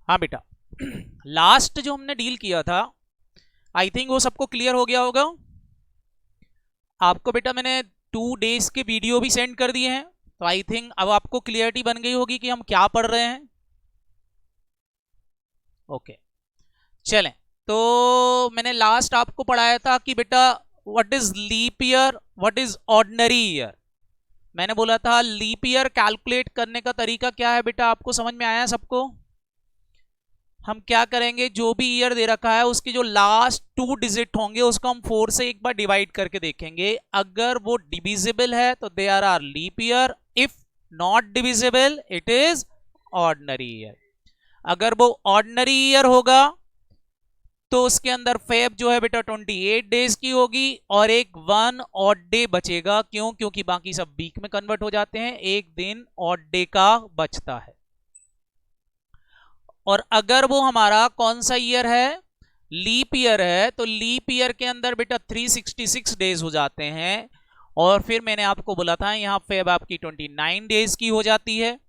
हाँ बेटा, लास्ट जो हमने डील किया था, आई थिंक वो सबको क्लियर हो गया होगा। आपको बेटा मैंने 2 डेज के वीडियो भी सेंड कर दिए हैं, तो आई थिंक अब आपको क्लियरिटी बन गई होगी कि हम क्या पढ़ रहे हैं। ओके, चलें। तो मैंने लास्ट आपको पढ़ाया था कि बेटा what is leap year, what is ordinary year. मैंने बोला था लीप ईयर कैलकुलेट करने का तरीका क्या है बेटा, आपको समझ में आया सबको। हम क्या करेंगे, जो भी ईयर दे रखा है उसके जो लास्ट 2 डिजिट होंगे उसको हम 4 से एक बार डिवाइड करके देखेंगे। अगर वो डिविजिबल है तो they are leap year, if not divisible it is ordinary year. अगर वो ऑर्डिनरी ईयर होगा तो उसके अंदर फेब जो है बेटा 28 डेज की होगी और एक 1 ऑड डे बचेगा। क्यों? क्योंकि बाकी सब वीक में कन्वर्ट हो जाते हैं, एक दिन ऑड डे का बचता है। और अगर वो हमारा कौन सा ईयर है, लीप ईयर है, तो लीप ईयर के अंदर बेटा 366 डेज हो जाते हैं। और फिर मैंने आपको बोला था यहां फेब आपकी 29 डेज की हो जाती है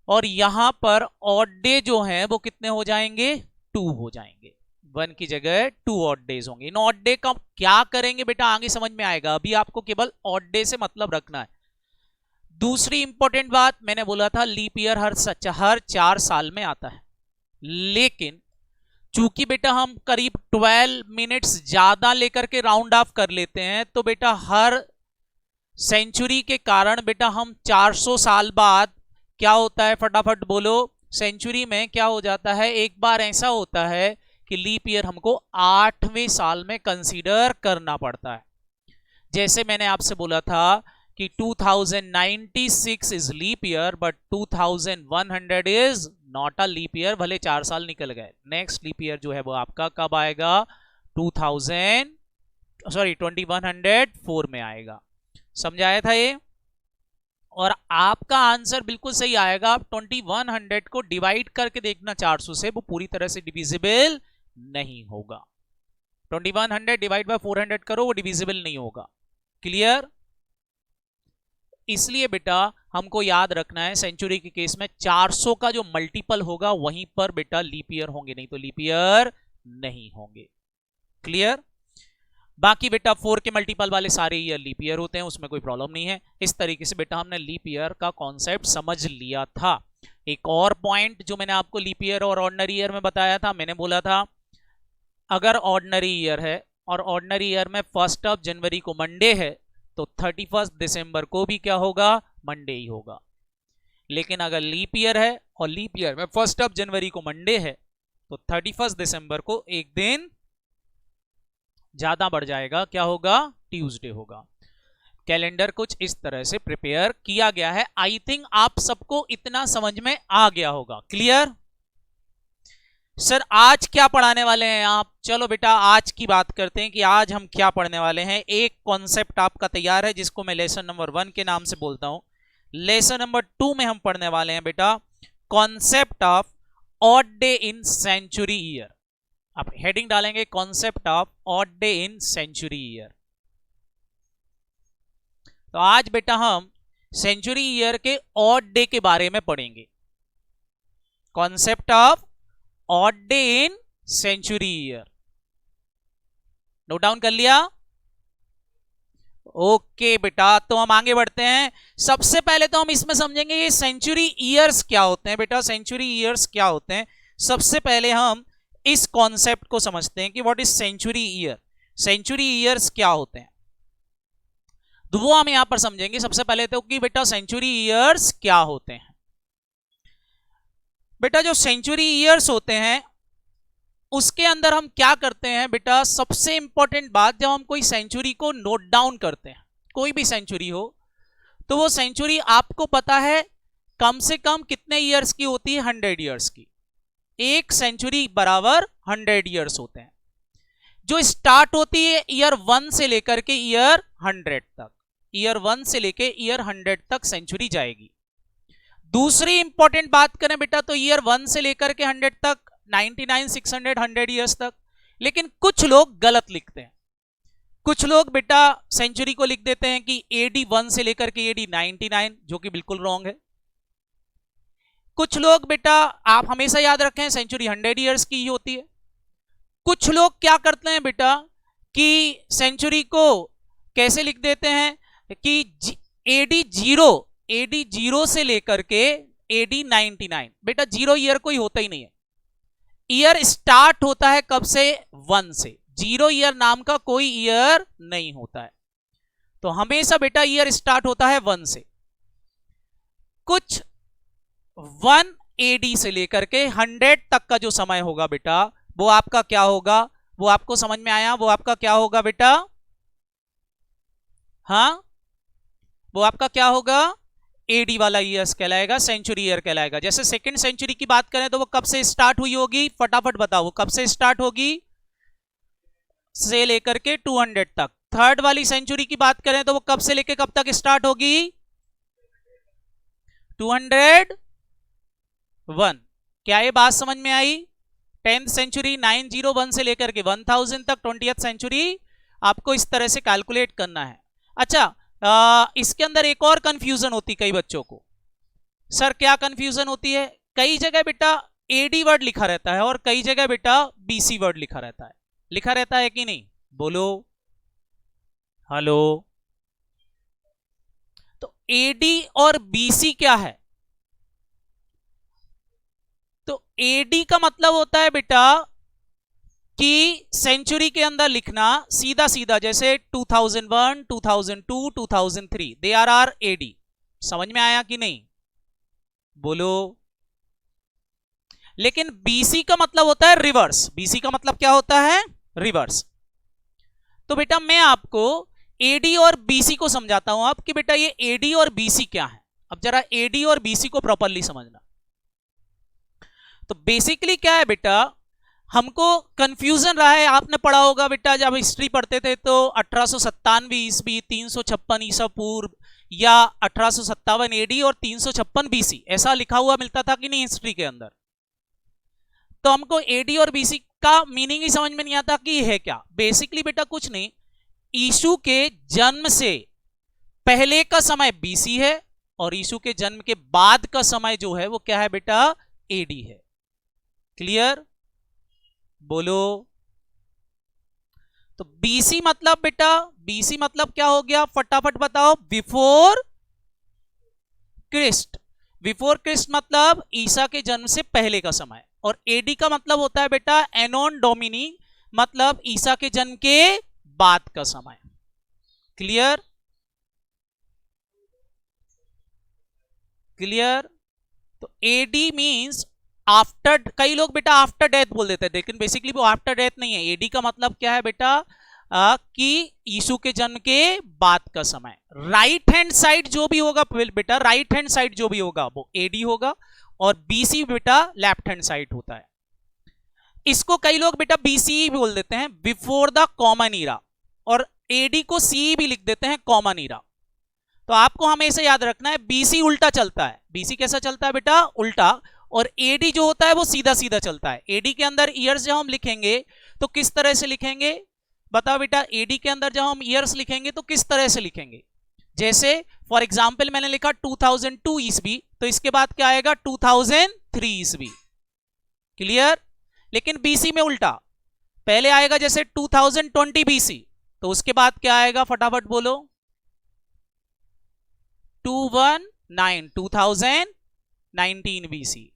और यहां पर ऑड डे जो है वो कितने हो जाएंगे, 2 हो जाएंगे। 1 की जगह 2 ऑड डेज होंगे। इन ऑड डे का क्या करेंगे बेटा आगे समझ में आएगा, अभी आपको केवल ऑड डे से मतलब रखना है। दूसरी इंपॉर्टेंट बात, मैंने बोला था लीप ईयर हर 4 साल में आता है, लेकिन चूंकि बेटा हम करीब 12 मिनट्स ज्यादा लेकर के राउंड ऑफ कर लेते हैं, तो बेटा हर सेंचुरी के कारण बेटा हम 400 साल बाद क्या होता है, फटाफट बोलो। सेंचुरी में क्या हो जाता है, एक बार ऐसा होता है कि लीप ईयर हमको 8वें साल में कंसीडर करना पड़ता है। जैसे मैंने आपसे बोला था कि 2096 is leap year but 2100 is not a leap year, भले 4 साल निकल गए। नेक्स्ट लीप ईयर जो है वो आपका कब आएगा, 2104 में आएगा। समझाया था ये। और आपका आंसर बिल्कुल सही आएगा। आप 2100 को डिवाइड करके देखना 400 से, वो पूरी तरह से डिविजिबल नहीं होगा। 2100 डिवाइड बाय 400 करो, वो डिविजिबल नहीं होगा। क्लियर? इसलिए बेटा हमको याद रखना है सेंचुरी के केस में 400 का जो मल्टीपल होगा वहीं पर बेटा लीप ईयर होंगे, नहीं तो लीप ईयर नहीं होंगे। क्लियर? बाकी बेटा 4 के मल्टीपल वाले सारे ईयर लीप ईयर होते हैं, उसमें कोई प्रॉब्लम नहीं है। इस तरीके से बेटा हमने लीप ईयर का कॉन्सेप्ट समझ लिया था। एक और पॉइंट जो मैंने आपको लीप ईयर और ऑर्डिनरी ईयर में बताया था, मैंने बोला था अगर ऑर्डिनरी ईयर है और ऑर्डिनरी ईयर में 1 जनवरी को मंडे है तो 31 दिसंबर को भी क्या होगा, मंडे ही होगा। लेकिन अगर लीप ईयर है और लीप ईयर में 1 जनवरी को मंडे है तो 31 दिसंबर को एक दिन ज्यादा बढ़ जाएगा, क्या होगा, ट्यूसडे होगा। कैलेंडर कुछ इस तरह से प्रिपेयर किया गया है। आई थिंक आप सबको इतना समझ में आ गया होगा। क्लियर? सर आज क्या पढ़ाने वाले हैं आप? चलो बेटा आज की बात करते हैं कि आज हम क्या पढ़ने वाले हैं। एक कॉन्सेप्ट आपका तैयार है जिसको मैं लेसन नंबर 1 के नाम से बोलता हूं। लेसन नंबर 2 में हम पढ़ने वाले हैं बेटा concept of odd day in century year. आप हेडिंग डालेंगे concept of odd day in century year. तो आज बेटा हम सेंचुरी ईयर के ऑड डे के बारे में पढ़ेंगे। Concept of odd day in century year. Note down कर लिया? ओके बेटा, तो हम आगे बढ़ते हैं। सबसे पहले तो हम इसमें समझेंगे ये सेंचुरी ईयर्स क्या होते हैं। बेटा सेंचुरी ईयर्स क्या होते हैं, सबसे पहले हम इस कॉन्सेप्ट को समझते हैं कि what is century year. Century years क्या होते हैं तो वो हम यहां पर समझेंगे। सबसे पहले तो कि बेटा सेंचुरी ईयर्स क्या होते हैं। बेटा जो सेंचुरी ईयर्स होते हैं उसके अंदर हम क्या करते हैं बेटा, सबसे इंपॉर्टेंट बात, जब हम कोई सेंचुरी को नोट डाउन करते हैं, कोई भी सेंचुरी हो, तो वो सेंचुरी आपको पता है कम से कम कितने ईयर्स की होती है, 100 ईयर्स की। एक सेंचुरी बराबर 100 ईयर्स होते हैं, जो स्टार्ट होती है ईयर 1 से लेकर के ईयर 100 तक। ईयर 1 से लेकर ईयर 100 तक सेंचुरी जाएगी। दूसरी इंपॉर्टेंट बात करें बेटा तो ईयर 1 से लेकर के 100 तक, 99, 600, 100 ईयर्स तक। लेकिन कुछ लोग गलत लिखते हैं। कुछ लोग बेटा सेंचुरी को लिख देते हैं कि AD 1 से लेकर के AD 99, जो कि बिल्कुल रॉन्ग है। कुछ लोग बेटा आप हमेशा याद रखें सेंचुरी 100 ईयर्स की ही होती है। कुछ लोग क्या करते हैं बेटा कि सेंचुरी को कैसे लिख देते हैं कि एडी जीरो से लेकर के एडी 99। बेटा जीरो ईयर कोई होता ही नहीं है। ईयर स्टार्ट होता है कब से? 1 से। जीरो ईयर नाम का कोई ईयर नहीं होता है। तो हमेशा बेटा ईयर स्टार्ट होता है 1 से। कुछ 1 एडी से लेकर के 100 तक का जो समय होगा बेटा वो आपका क्या होगा? वो आपको समझ में आया? वो आपका क्या होगा बेटा? हाँ, वो आपका क्या होगा? एडी वाला ईयर्स कहलाएगा, सेंचुरी ईयर कहलाएगा। जैसे सेकंड सेंचुरी की बात करें तो वो कब से स्टार्ट हुई होगी? फटाफट बताओ, वो कब से स्टार्ट होगी? से लेकर के 200 तक। थर्ड वाली सेंचुरी की बात करें तो वो कब से लेकर कब तक स्टार्ट होगी? 201। क्या ये बात समझ में आई? 10th सेंचुरी 901 से लेकर के 1000 तक 20th सेंचुरी आपको इस तरह से कैलकुलेट करना है। अच्छा, इसके अंदर एक और कंफ्यूजन होती कई बच्चों को। सर क्या कंफ्यूजन होती है? कई जगह बेटा एडी वर्ड लिखा रहता है और कई जगह बेटा बीसी वर्ड लिखा रहता है। लिखा रहता है कि नहीं? बोलो हेलो। तो एडी और बीसी क्या है? तो एडी का मतलब होता है बेटा कि सेंचुरी के अंदर लिखना सीधा सीधा, जैसे 2001, 2002, 2003, दे आर एडी। समझ में आया कि नहीं? बोलो। लेकिन बीसी का मतलब होता है रिवर्स। बीसी का मतलब क्या होता है? रिवर्स। तो बेटा मैं आपको एडी और बीसी को समझाता हूं अब कि बेटा ये एडी और बीसी क्या है। अब जरा एडी और बीसी को प्रॉपरली समझना। तो बेसिकली क्या है बेटा, हमको कंफ्यूजन रहा है। आपने पढ़ा होगा बेटा जब हिस्ट्री पढ़ते थे तो 1897 ईस्वी, 356 ईसा पूर्व, या 1857 एडी और 356 बीसी, ऐसा लिखा हुआ मिलता था कि नहीं हिस्ट्री के अंदर? तो हमको एडी और बीसी का मीनिंग ही समझ में नहीं आता कि है क्या। बेसिकली बेटा कुछ नहीं, यीशु के जन्म से पहले का समय बीसी है और यीशु के जन्म के बाद का समय जो है वो क्या है बेटा? एडी है। क्लियर? बोलो। तो बीसी मतलब बेटा, बीसी मतलब क्या हो गया? फटाफट बताओ। Before Christ. बिफोर क्रिस्ट मतलब ईसा के जन्म से पहले का समय। और एडी का मतलब होता है बेटा एनोन डोमिनी, मतलब ईसा के जन्म के बाद का समय। क्लियर? क्लियर? तो एडी मींस आफ्टर। कई लोग बेटा आफ्टर डेथ बोल देते हैं, लेकिन बेसिकली वो आफ्टर डेथ नहीं है। एडी का मतलब क्या है बेटा कि यीशु के जन्म के बाद का समय। राइट हैंड साइड जो भी होगा बेटा, राइट हैंड साइड जो भी होगा वो एडी होगा, और बीसी बेटा लेफ्ट हैंड साइड होता है। इसको कई लोग बेटा बीसी बोल देते हैं, बिफोर द कॉमन ईरा, और एडी को सी भी लिख देते हैं, कॉमन ईरा। तो आपको हमेशा याद रखना है बीसी उल्टा चलता है। बीसी कैसा चलता है बेटा? उल्टा। और एडी जो होता है वो सीधा सीधा चलता है। एडी के अंदर ईयर्स जब हम लिखेंगे तो किस तरह से लिखेंगे? बताओ बेटा, एडी के अंदर जब हम ईयर्स लिखेंगे तो किस तरह से लिखेंगे? जैसे फॉर एग्जाम्पल मैंने लिखा 2002 ईस्वी, तो इसके बाद क्या आएगा? 2003 ईस्वी। क्लियर? लेकिन बीसी में उल्टा, पहले आएगा जैसे 2020 बीसी, तो उसके बाद क्या आएगा? फटाफट बोलो। 2019 बीसी।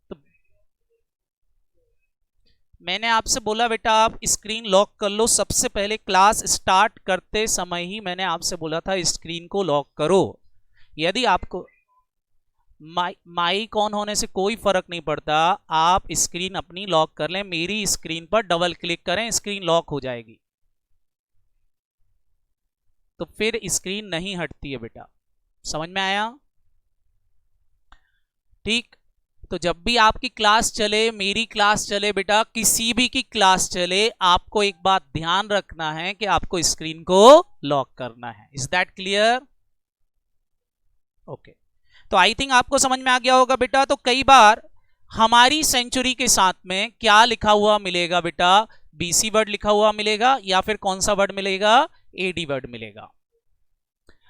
तो मैंने आपसे बोला बेटा आप स्क्रीन लॉक कर लो। सबसे पहले क्लास स्टार्ट करते समय ही मैंने आपसे बोला था स्क्रीन को लॉक करो। यदि आपको माइक ऑन होने से कोई फर्क नहीं पड़ता, आप स्क्रीन अपनी लॉक कर लें। मेरी स्क्रीन पर डबल क्लिक करें, स्क्रीन लॉक हो जाएगी, तो फिर स्क्रीन नहीं हटती है बेटा। समझ में आया? ठीक। तो जब भी आपकी क्लास चले, मेरी क्लास चले बेटा, किसी भी की क्लास चले, आपको एक बात ध्यान रखना है कि आपको स्क्रीन को लॉक करना है। Is that clear? ओके। तो आई थिंक आपको समझ में आ गया होगा बेटा। तो कई बार हमारी सेंचुरी के साथ में क्या लिखा हुआ मिलेगा बेटा? बीसी वर्ड लिखा हुआ मिलेगा, या फिर कौन सा वर्ड मिलेगा? एडी वर्ड मिलेगा।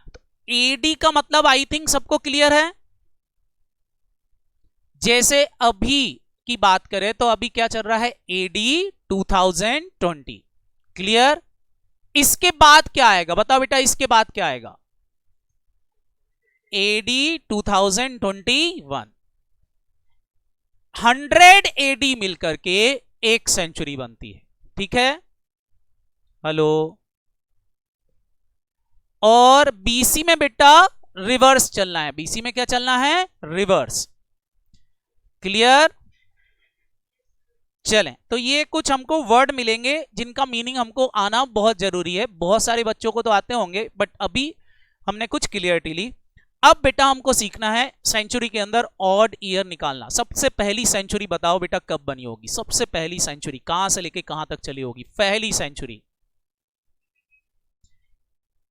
तो एडी का मतलब आई थिंक सबको क्लियर है। जैसे अभी की बात करें तो अभी क्या चल रहा है, एडी 2020, क्लियर। इसके बाद क्या आएगा बताओ बेटा, इसके बाद क्या आएगा, एडी 2021। 100 एडी मिलकर के एक सेंचुरी बनती है, ठीक है, हेलो। और बीसी में बेटा रिवर्स चलना है, बीसी में क्या चलना है, रिवर्स, क्लियर। चलें, तो ये कुछ हमको वर्ड मिलेंगे जिनका मीनिंग हमको आना बहुत जरूरी है। बहुत सारे बच्चों को तो आते होंगे, बट अभी हमने कुछ क्लियरिटी ली। अब बेटा हमको सीखना है सेंचुरी के अंदर ऑड ईयर निकालना। सबसे पहली सेंचुरी बताओ बेटा कब बनी होगी, सबसे पहली सेंचुरी कहां से लेके कहां तक चली होगी, पहली सेंचुरी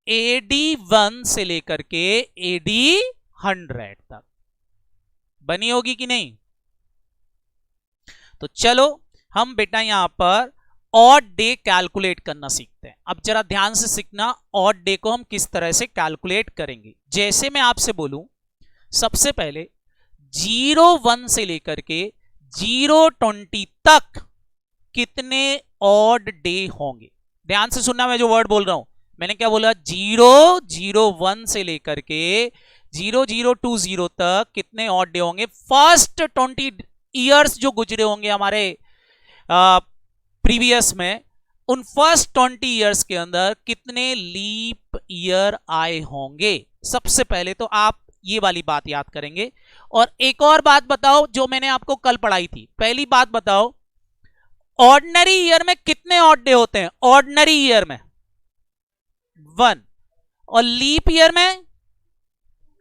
एडी 1 से लेकर के एडी 100 तक बनी होगी कि नहीं। तो चलो हम बेटा यहां पर ऑड डे कैलकुलेट करना सीखते हैं। अब जरा ध्यान से सीखना, ऑड डे को हम किस तरह से कैलकुलेट करेंगे। जैसे मैं आपसे बोलूं, सबसे पहले 01 से लेकर के 020 तक कितने ऑड डे होंगे। ध्यान से सुनना, मैं जो वर्ड बोल रहा हूं, मैंने क्या बोला, 001 से लेकर के 0020 तक कितने ऑड डे होंगे। फर्स्ट 20 ईयर्स जो गुजरे होंगे हमारे प्रीवियस में, उन फर्स्ट 20 ईयर्स के अंदर कितने लीप ईयर आए होंगे। सबसे पहले तो आप ये वाली बात याद करेंगे। और एक और बात बताओ जो मैंने आपको कल पढ़ाई थी। पहली बात बताओ, ऑर्डिनरी ईयर में कितने ऑड डे होते हैं, ऑर्डिनरी ईयर में 1 और लीप ईयर में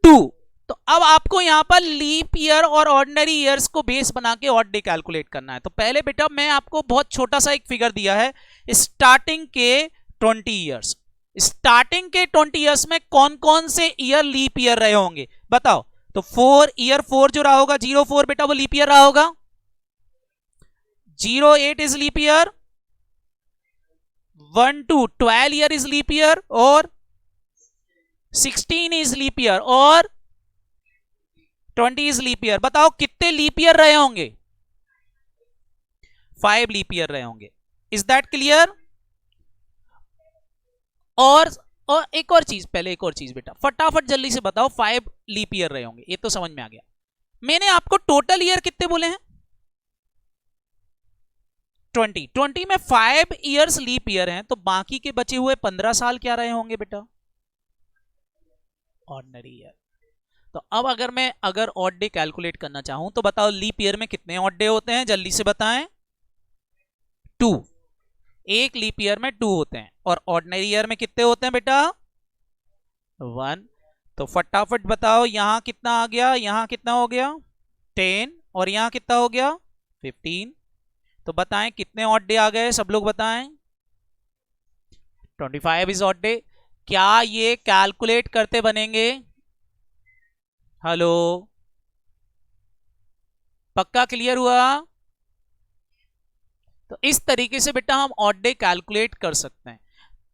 2। तो अब आपको यहां पर लीप ईयर और ऑर्डिनरी ईयर्स को बेस बना के ऑड डे कैलकुलेट करना है। तो पहले बेटा मैं आपको बहुत छोटा सा एक फिगर दिया है, स्टार्टिंग के 20 ईयर्स। स्टार्टिंग के 20 ईयर्स में कौन कौन से ईयर लीप ईयर रहे होंगे बताओ। तो 4 ईयर 4 जो रहा होगा 04 बेटा वो लीप ईयर रहा होगा। 08 is leap year, 12 12 year is leap year, और 16 इज लीप ईयर, और 20 इज लीप ईयर। बताओ कितने लीप ईयर रहे होंगे, 5 लीप ईयर रहे होंगे। Is that clear. और एक और चीज, पहले एक और चीज बेटा फटाफट जल्दी से बताओ, 5 लीप ईयर रहे होंगे, ये तो समझ में आ गया। मैंने आपको टोटल ईयर कितने बोले हैं, 20। 20 में 5 ईयर्स लीप ईयर हैं, तो बाकी के बचे हुए 15 साल क्या रहे होंगे बेटा, ऑर्डिनरी ईयर। तो अब अगर ऑड डे कैलकुलेट करना चाहूं तो बताओ लीप ईयर में कितने ऑड डे होते हैं, जल्दी से बताएं। 2, एक लीप ईयर में 2 होते हैं। और ऑर्डिनरी ईयर में कितने होते हैं बेटा, 1। तो फटाफट बताओ यहां कितना आ गया, यहां कितना हो गया 10, और यहां कितना हो गया 15। तो बताएं कितने ऑड डे आ गए, सब लोग बताएं। 25 इज ऑड डे। क्या ये कैलकुलेट करते बनेंगे, हेलो, पक्का क्लियर हुआ। तो इस तरीके से बेटा हम ऑड डे कैलकुलेट कर सकते हैं।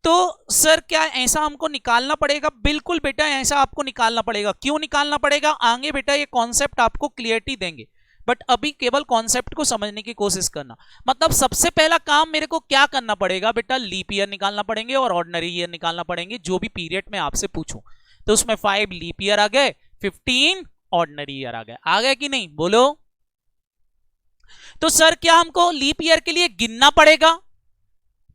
तो सर क्या ऐसा हमको निकालना पड़ेगा, बिल्कुल बेटा ऐसा आपको निकालना पड़ेगा। क्यों निकालना पड़ेगा, आगे बेटा ये कॉन्सेप्ट आपको क्लियरिटी देंगे, बट अभी केवल कॉन्सेप्ट को समझने की कोशिश करना। मतलब सबसे पहला काम मेरे को क्या करना पड़ेगा बेटा, लीप ईयर निकालना पड़ेंगे और ऑर्डिनरी ईयर निकालना पड़ेंगे, जो भी पीरियड में आपसे पूछूं। तो उसमें 5 लीप ईयर आ गए, 15 ऑर्डिनरी ईयर आ गए कि नहीं, बोलो। तो सर क्या हमको लीप ईयर के लिए गिनना पड़ेगा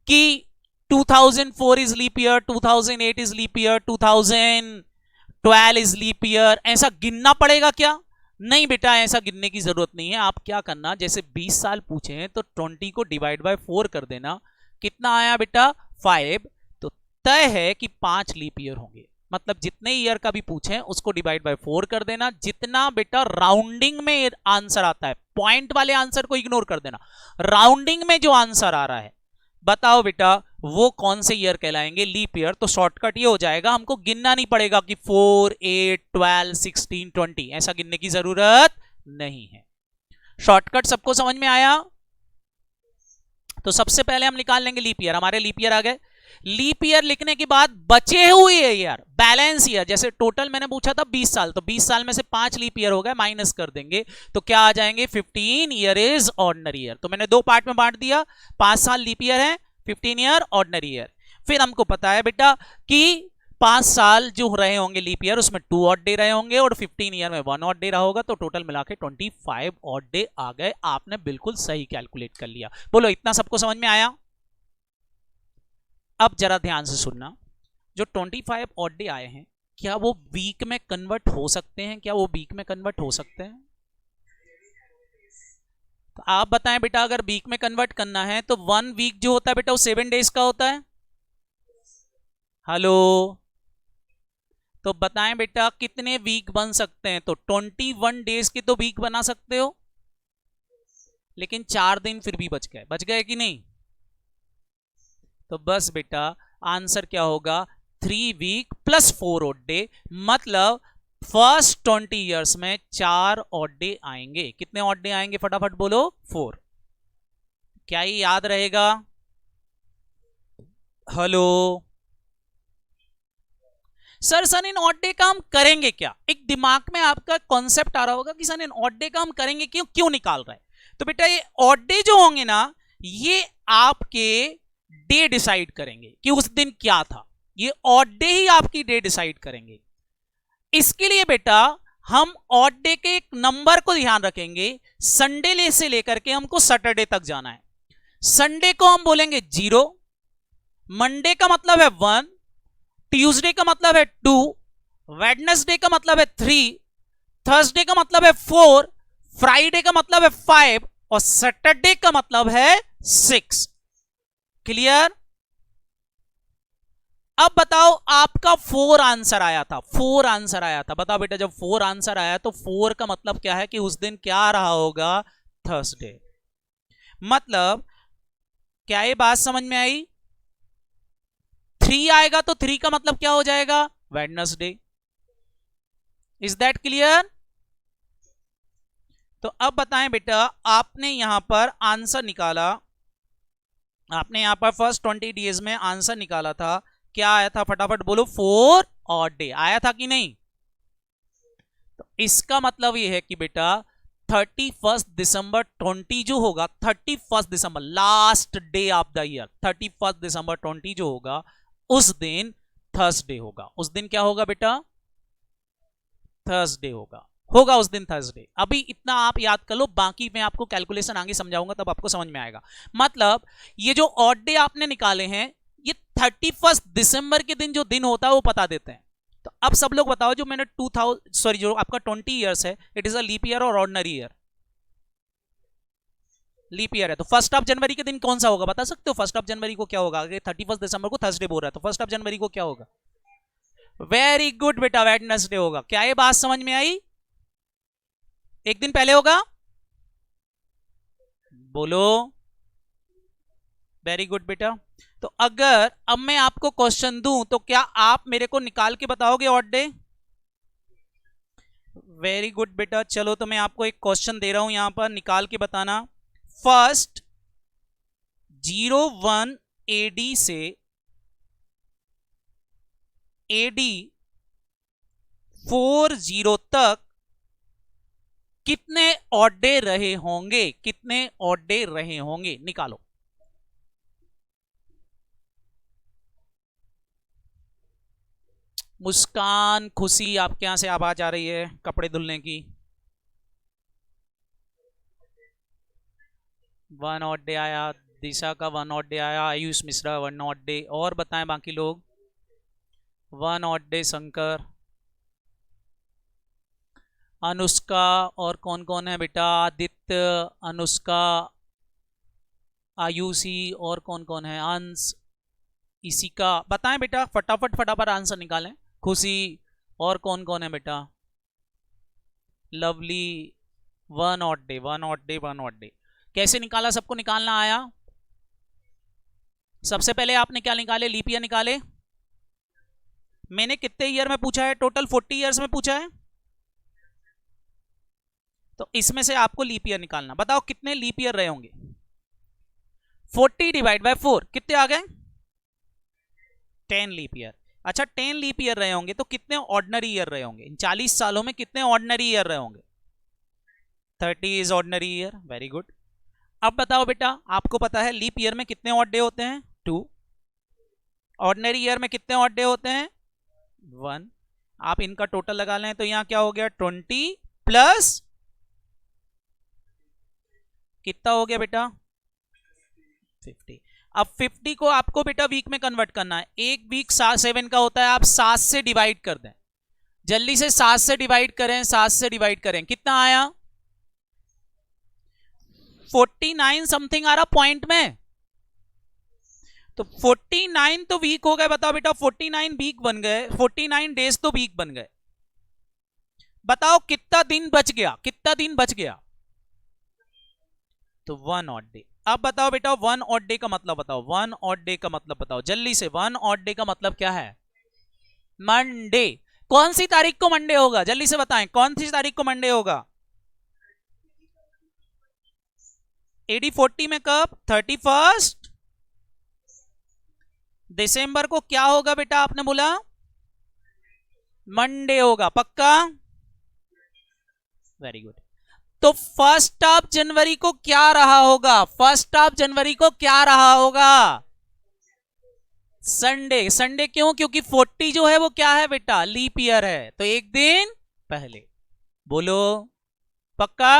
कि 2004 is leap year, 2008 is leap year, 2012 is leap year, ऐसा गिनना पड़ेगा क्या? नहीं बेटा, ऐसा गिनने की जरूरत नहीं है। आप क्या करना, जैसे 20 साल पूछे हैं तो 20 को डिवाइड बाय 4 कर देना। कितना आया बेटा, 5। तो तय है कि 5 लीप ईयर होंगे। मतलब जितने ईयर का भी पूछे उसको डिवाइड बाय 4 कर देना। जितना बेटा राउंडिंग में आंसर आता है, पॉइंट वाले आंसर को इग्नोर कर देना, राउंडिंग में जो आंसर आ रहा है बताओ बेटा वो कौन से ईयर कहलाएंगे, लीप ईयर। तो शॉर्टकट ये हो जाएगा, हमको गिनना नहीं पड़ेगा कि 4, 8, 12, 16, 20, ऐसा गिनने की जरूरत नहीं है। शॉर्टकट सबको समझ में आया। तो सबसे पहले हम निकाल लेंगे लीप ईयर। हमारे लीप ईयर आ गए। लीप ईयर लिखने के बाद बचे हुए ईयर, बैलेंस ईयर, जैसे टोटल मैंने पूछा था 20 साल, तो 20 साल में से 5 लीप ईयर हो गए, माइनस कर देंगे तो क्या आ जाएंगे 15 ईयर इज ऑर्डिनरी ईयर। तो मैंने 2 पार्ट में बांट दिया, 5 साल लीप ईयर है, 15 ईयर ऑर्डिनरी ईयर। फिर हमको पता है बेटा कि 5 साल जो रहे होंगे लीप ईयर उसमें 2 ऑड डे रहे होंगे और 15 ईयर में 1 ऑड डे रहा होगा, तो टोटल मिला के 25 ऑड डे आ गए। आपने बिल्कुल सही कैलकुलेट कर लिया। बोलो इतना सबको समझ में आया? अब जरा ध्यान से सुनना, जो 25 ऑड डे आए हैं क्या वो वीक में कन्वर्ट हो सकते हैं? क्या वो वीक में कन्वर्ट हो सकते हैं? तो आप बताएं बेटा, अगर वीक में कन्वर्ट करना है तो 1 वीक जो होता है बेटा वो 7 डेज का होता है। हेलो, तो बताएं बेटा कितने वीक बन सकते हैं? तो 21 डेज के तो वीक बना सकते हो, लेकिन 4 दिन फिर भी बच गए कि नहीं? तो बस बेटा आंसर क्या होगा, 3 वीक प्लस 4 ऑड डे, मतलब फर्स्ट 20 इयर्स में 4 ऑड डे आएंगे। कितने ऑड डे आएंगे फटाफट बोलो? 4। क्या ये याद रहेगा? हेलो सर, सन इन ऑड डे का हम करेंगे क्या? एक दिमाग में आपका कॉन्सेप्ट आ रहा होगा कि सन इन ऑड डे का हम करेंगे क्यों, क्यों निकाल रहे हैं? तो बेटा ये ऑड डे जो होंगे ना, ये आपके डे डिसाइड करेंगे कि उस दिन क्या था। ये ऑड डे ही आपकी डे डिसाइड करेंगे। इसके लिए बेटा हम ऑड डे के एक नंबर को ध्यान रखेंगे। संडे से लेकर के हमको सैटरडे तक जाना है। संडे को हम बोलेंगे 0, मंडे का मतलब है 1, ट्यूसडे का मतलब है 2, वेडनेसडे का मतलब है 3, थर्सडे का मतलब है 4, फ्राइडे का मतलब है 5 और सैटरडे का मतलब है 6। क्लियर? अब बताओ, आपका 4 आंसर आया था, 4 आंसर आया था। बताओ बेटा, जब 4 आंसर आया तो 4 का मतलब क्या है कि उस दिन क्या रहा होगा? थर्सडे। मतलब क्या ये बात समझ में आई? 3 आएगा तो 3 का मतलब क्या हो जाएगा? वेडनेसडे। Is that clear? तो अब बताएं बेटा, आपने यहां पर आंसर निकाला, आपने यहां पर फर्स्ट 20 डेज में आंसर निकाला था, क्या आया था फटाफट बोलो? 4 ऑड डे आया था कि नहीं? तो इसका मतलब यह है कि बेटा 31 दिसंबर 20 जो होगा, 31 दिसंबर last day of the year, 31 दिसंबर 20 जो होगा उस दिन थर्सडे होगा। उस दिन क्या होगा बेटा? थर्सडे होगा उस दिन थर्सडे। अभी इतना आप याद कर लो, बाकी मैं आपको कैलकुलेशन आगे समझाऊंगा तब आपको समझ में आएगा। मतलब ये जो ऑड डे आपने निकाले हैं, ये 31 दिसंबर के दिन जो दिन होता है वो पता देते हैं। तो अब सब लोग बताओ, जो मैंने जो आपका 20 इयर्स है, it is a leap year और ऑर्डिनरी ईयर? लीप ईयर है, तो 1 जनवरी के दिन कौन सा होगा बता सकते हो? 1 जनवरी को क्या होगा? अगर 31 दिसंबर को थर्सडे बोल रहा है तो 1 जनवरी को क्या होगा? वेरी गुड बेटा, वेडनेसडे होगा। क्या ये बात समझ में आई? एक दिन पहले होगा, बोलो। वेरी गुड बेटा। तो अगर अब मैं आपको क्वेश्चन दूं तो क्या आप मेरे को निकाल के बताओगे ऑड डे? वेरी गुड बेटा। चलो तो मैं आपको एक क्वेश्चन दे रहा हूं यहां पर, निकाल के बताना। फर्स्ट 01 AD से AD 40 तक कितने ऑड डे रहे होंगे? कितने ऑड डे रहे होंगे? निकालो। मुस्कान, खुशी, आपके यहां से आवाज आ रही है कपड़े धुलने की। 1 ऑड डे आया, दिशा का 1 ऑड डे आया, आयुष मिश्रा 1 ऑड डे। और बताएं बाकी लोग? 1 ऑड डे शंकर, अनुष्का, और कौन कौन है बेटा? आदित्य, अनुष्का, आयुषी, और कौन कौन है? अंश, इसी का। बताएं बेटा, फटाफट फटाफट आंसर निकालें। खुशी, और कौन कौन है बेटा? Lovely, 1 odd day 1 odd day 1 odd day. कैसे निकाला? सबको निकालना आया? सबसे पहले आपने क्या निकाले? लीप ईयर निकाले। मैंने कितने ईयर में पूछा है? टोटल 40 ईयर्स में पूछा है, तो इसमें से आपको लीप ईयर निकालना। बताओ कितने लीप ईयर रहे होंगे? 40 डिवाइड बाय 4 कितने आ गए? 10 लीप ईयर। अच्छा 10 लीप ईयर रहे होंगे तो कितने ऑर्डिनरी ईयर रहे होंगे? इन 40 सालों में कितने ऑर्डिनरी ईयर रहे होंगे? 30 is ordinary year. Very good. अब बताओ बेटा, आपको पता है लीप ईयर में कितने ऑड डे होते हैं? 2। ऑर्डिनरी ईयर में कितने ऑड डे होते हैं? 1। आप इनका टोटल लगा लें तो यहां क्या हो गया? 20 प्लस कितना हो गया बेटा? 50। अब 50 को आपको बेटा वीक में कन्वर्ट करना है। एक वीक 7 का होता है, आप 7 से डिवाइड कर दें। जल्दी से 7 से डिवाइड करें, 7 से डिवाइड करें, कितना आया? 49 समथिंग आ रहा पॉइंट में। तो 49 तो वीक हो गए। बताओ बेटा 49 वीक बन गए, 49 डेज तो वीक बन गए। बताओ कितना दिन बच गया? कितना दिन बच गया? तो 1 ऑड डे। अब बताओ बेटा 1 ऑड डे का मतलब बताओ। 1 ऑड डे का मतलब बताओ जल्दी से। 1 ऑड डे का मतलब क्या है? मंडे। कौन सी तारीख को मंडे होगा? जल्दी से बताएं, कौन सी तारीख को मंडे होगा? AD 40 में कब? 31 दिसंबर को क्या होगा बेटा? आपने बोला मंडे होगा, पक्का? Very good. तो 1 जनवरी को क्या रहा होगा? 1 जनवरी को क्या रहा होगा? संडे। संडे क्यों? क्योंकि 40 जो है वो क्या है बेटा? लीप ईयर है, तो एक दिन पहले। बोलो पक्का?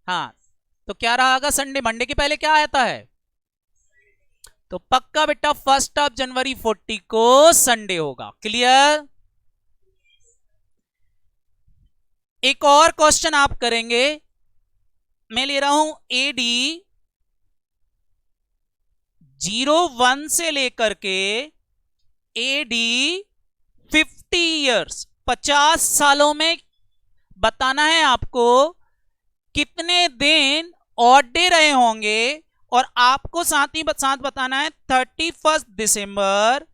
हाँ, तो क्या रहा? संडे। मंडे के पहले क्या आता है? तो पक्का बेटा 1 जनवरी 40 को संडे होगा। क्लियर? एक और क्वेश्चन आप करेंगे। मैं ले रहा हूं AD 01 से लेकर के AD 50 ईयर्स, 50 सालों में बताना है आपको कितने दिन ऑड डे रहे होंगे, और आपको साथ ही साथ बताना है 31 दिसंबर